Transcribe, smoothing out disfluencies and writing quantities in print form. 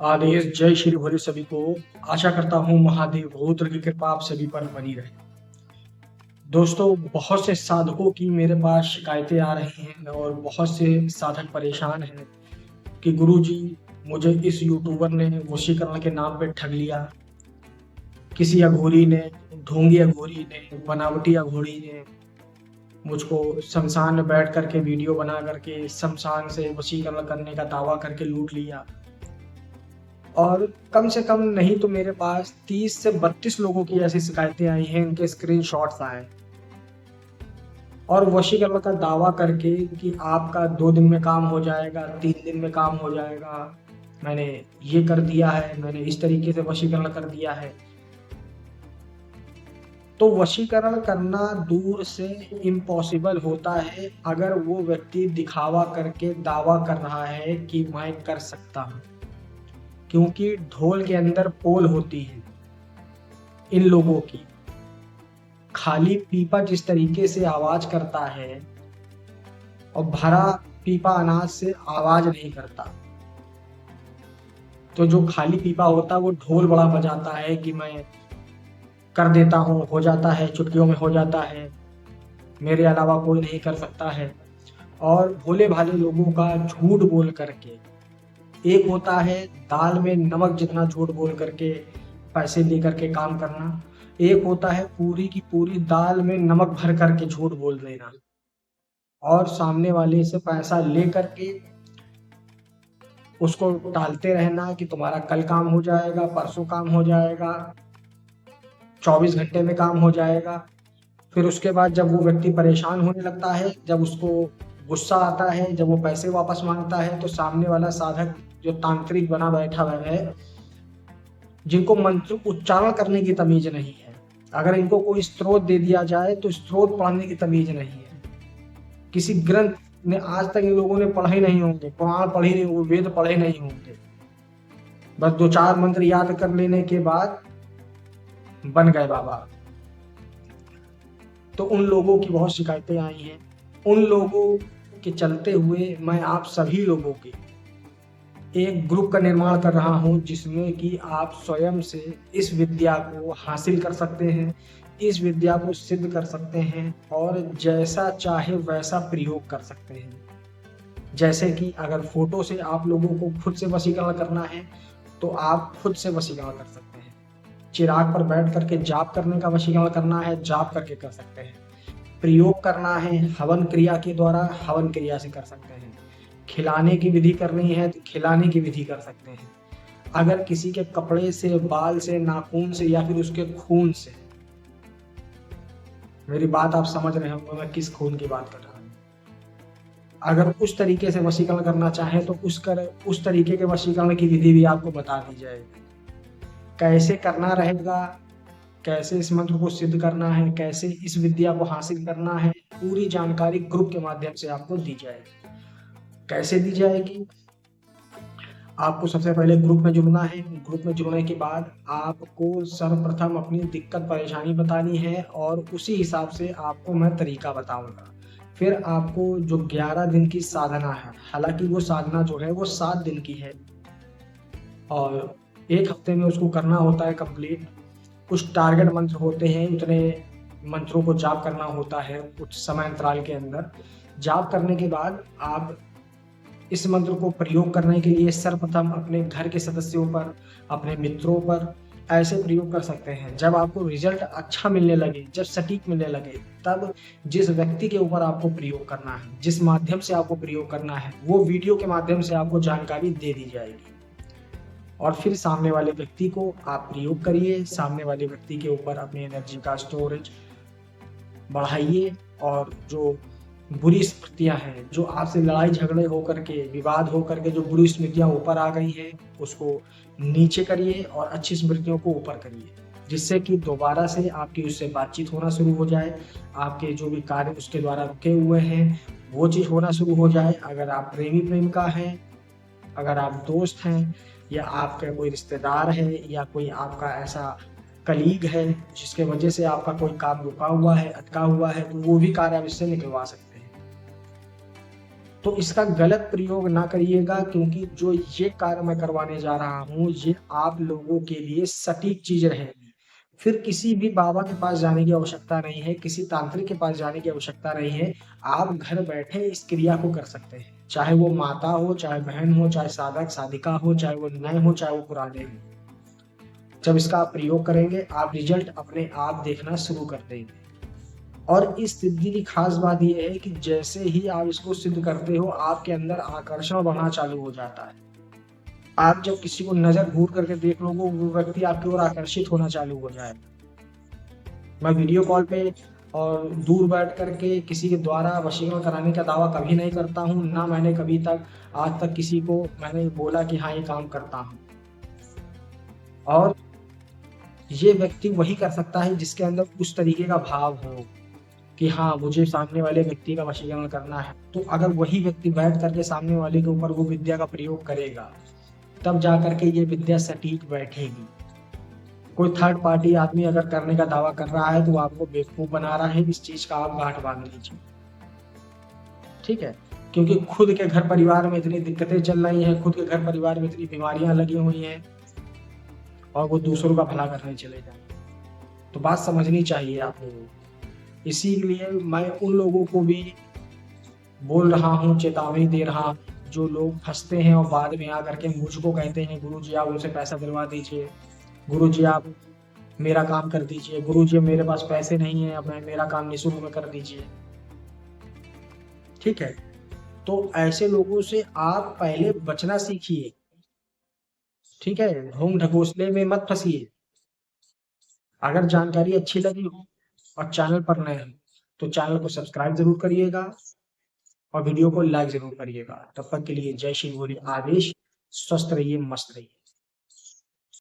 आदेश जय श्री भोले सभी को। आशा करता हूँ महादेव रुद्र की कृपा आप सभी पर बनी रहे। दोस्तों, बहुत से साधकों की मेरे पास शिकायतें आ रही हैं और बहुत से साधक परेशान हैं कि गुरुजी, मुझे इस यूट्यूबर ने वशीकरण के नाम पे ठग लिया। किसी अघोरी ने, ढोंगी अघोरी ने, बनावटी अघोरी ने मुझको शमशान में बैठ करके वीडियो बना करके शमशान से वशीकरण करने का दावा करके लूट लिया। और कम से कम नहीं तो मेरे पास 30 से 32 लोगों की ऐसी शिकायतें आई हैं, इनके स्क्रीनशॉट्स आए और वशीकरण का दावा करके कि आपका 2 दिन में काम हो जाएगा, 3 दिन में काम हो जाएगा, मैंने ये कर दिया है, मैंने इस तरीके से वशीकरण कर दिया है। तो वशीकरण करना दूर से इम्पॉसिबल होता है अगर वो व्यक्ति दिखावा करके दावा कर रहा है कि मैं कर सकता हूँ, क्योंकि ढोल के अंदर पोल होती है इन लोगों की। खाली पीपा जिस तरीके से आवाज करता है और भरा पीपा अनाज से आवाज नहीं करता, तो जो खाली पीपा होता है वो ढोल बड़ा बजाता है कि मैं कर देता हूँ, हो जाता है, चुटकियों में हो जाता है, मेरे अलावा कोई नहीं कर सकता है। और भोले भाले लोगों का झूठ बोल करके, एक होता है दाल में नमक जितना झूठ बोल करके पैसे दे करके काम करना, एक होता है पूरी की पूरी दाल में नमक भर करके झूठ बोल देना और सामने वाले से पैसा ले करके उसको टालते रहना कि तुम्हारा कल काम हो जाएगा, परसों काम हो जाएगा, 24 घंटे में काम हो जाएगा। फिर उसके बाद जब वो व्यक्ति परेशान होने लगता है, जब उसको गुस्सा आता है, जब वो पैसे वापस मांगता है, तो सामने वाला साधक जो तांत्रिक बना बैठा हुआ है, जिनको मंत्र उच्चारण करने की तमीज नहीं है, अगर इनको कोई स्त्रोत दे दिया जाए तो स्त्रोत पढ़ने की तमीज नहीं है, किसी ग्रंथ ने आज तक इन लोगों ने पढ़े नहीं होंगे, पुराण पढ़े नहीं होंगे, वेद पढ़े नहीं होंगे, बस 2-4 मंत्र याद कर लेने के बाद बन गए बाबा। तो उन लोगों की बहुत शिकायतें आई हैं। उन लोगों के चलते हुए मैं आप सभी लोगों के एक ग्रुप का निर्माण कर रहा हूं, जिसमें कि आप स्वयं से इस विद्या को हासिल कर सकते हैं, इस विद्या को सिद्ध कर सकते हैं और जैसा चाहे वैसा प्रयोग कर सकते हैं। जैसे कि अगर फोटो से आप लोगों को खुद से वशीकरण करना है तो आप खुद से वशीकरण कर सकते हैं। चिराग पर बैठ करके जाप करने का वशीकरण करना है, जाप करके कर सकते हैं। प्रयोग करना है हवन क्रिया के द्वारा, हवन क्रिया से कर सकते हैं। खिलाने की विधि करनी है तो खिलाने की विधि कर सकते हैं। अगर किसी के कपड़े से, बाल से, नाखून से या फिर उसके खून से, मेरी बात आप समझ रहे होंगे मैं किस खून की बात कर रहा हूँ, अगर उस तरीके से वशीकरण करना चाहे तो उस तरीके के वशीकरण की विधि भी आपको बता दी जाएगी। कैसे करना रहेगा, कैसे इस मंत्र को सिद्ध करना है, कैसे इस विद्या को हासिल करना है, पूरी जानकारी ग्रुप के माध्यम से आपको दी जाएगी। कैसे दी जाएगी? आपको सबसे पहले ग्रुप में जुड़ना है। ग्रुप में जुड़ने के बाद आपको सर्वप्रथम अपनी दिक्कत परेशानी बतानी है और उसी हिसाब से आपको मैं तरीका बताऊंगा। फिर आपको जो 11 दिन की साधना है, हालांकि वो साधना जो है वो 7 दिन की है और 1 हफ्ते में उसको करना होता है कंप्लीट। कुछ टारगेट मंत्र होते हैं, उतने मंत्रों को जाप करना होता है कुछ समय अंतराल के अंदर। जाप करने के बाद आप इस मंत्र को प्रयोग करने के लिए सर्वप्रथम अपने घर के सदस्यों पर, अपने मित्रों पर ऐसे प्रयोग कर सकते हैं। जब आपको रिजल्ट अच्छा मिलने लगे, जब सटीक मिलने लगे, तब जिस व्यक्ति के ऊपर आपको प्रयोग करना है, जिस माध्यम से आपको प्रयोग करना है, वो वीडियो के माध्यम से आपको जानकारी दे दी जाएगी और फिर सामने वाले व्यक्ति को आप प्रयोग करिए। सामने वाले व्यक्ति के ऊपर अपनी एनर्जी का स्टोरेज बढ़ाइए और जो बुरी स्मृतियां हैं, जो आपसे लड़ाई झगड़े होकर के, विवाद होकर के जो बुरी स्मृतियां ऊपर आ गई हैं, उसको नीचे करिए और अच्छी स्मृतियों को ऊपर करिए, जिससे कि दोबारा से आपकी उससे बातचीत होना शुरू हो जाए। आपके जो भी कार्य उसके द्वारा रुके हुए हैं वो चीज़ होना शुरू हो जाए। अगर आप प्रेमी प्रेमिका हैं, अगर आप दोस्त हैं, या आपका कोई रिश्तेदार है, या कोई आपका ऐसा कलीग है जिसके वजह से आपका कोई काम रुका हुआ है, अटका हुआ है, तो वो भी कार्य आप इससे निकलवा सकते हैं। तो इसका गलत प्रयोग ना करिएगा, क्योंकि जो ये कार्य मैं करवाने जा रहा हूँ ये आप लोगों के लिए सटीक चीज रहेगी। फिर किसी भी बाबा के पास जाने की आवश्यकता नहीं है, किसी तांत्रिक के पास जाने की आवश्यकता नहीं है। आप घर बैठे इस क्रिया को कर सकते हैं, चाहे वो माता हो, चाहे बहन हो, चाहे साधक साधिका हो, चाहे वो नए हो, चाहे वो पुराने हो। जब इसका आप प्रयोग करेंगे आप रिजल्ट अपने आप देखना शुरू कर देंगे। और इस सिद्धि की खास बात यह है कि जैसे ही आप इसको सिद्ध करते हो आपके अंदर आकर्षण बढ़ना चालू हो जाता है। आप जब किसी को नजर घूर करके देख लोगे वो व्यक्ति आपकी ओर आकर्षित होना चालू हो जाएगा। मैं वीडियो कॉल पे और दूर बैठ करके किसी के द्वारा वशीकरण कराने का दावा कभी नहीं करता हूँ, ना मैंने कभी तक आज तक किसी को मैंने बोला कि हाँ ये काम करता हूँ। और ये व्यक्ति वही कर सकता है जिसके अंदर उस तरीके का भाव हो कि हाँ मुझे सामने वाले व्यक्ति का वशीकरण करना है। तो अगर वही व्यक्ति बैठ करके सामने वाले के ऊपर वो विद्या का प्रयोग करेगा तब जा करके ये विद्या सटीक बैठेगी। कोई थर्ड पार्टी आदमी अगर करने का दावा कर रहा है तो आपको बेवकूफ बना रहा है, इस चीज का आप गांठ बांध लीजिए, ठीक है। क्योंकि खुद के घर परिवार में इतनी दिक्कतें चल रही हैं, खुद के घर परिवार में इतनी बीमारियां लगी हुई हैं और वो दूसरों का भला करने चले जाए। तो बात समझनी चाहिए आप लोगों को। इसीलिए मैं उन लोगों को भी बोल रहा हूँ, चेतावनी दे रहा हूँ, जो लोग फंसते हैं और बाद में आकर के मुझको कहते हैं गुरुजी आप उनसे पैसा दिलवा दीजिए, गुरुजी आप मेरा काम कर दीजिए, गुरुजी मेरे पास पैसे नहीं है, अब मेरा काम निःशुल्क में कर दीजिए, ठीक है। तो ऐसे लोगों से आप पहले बचना सीखिए, ठीक है। ढोंग ढकोसले में मत फंसिए। अगर जानकारी अच्छी लगी हो और चैनल पर नए हैं तो चैनल को सब्सक्राइब जरूर करिएगा और वीडियो को लाइक जरूर करिएगा। तब तक के लिए जय श्री बोलिए आदेश। स्वस्थ रहिए, मस्त रहिए।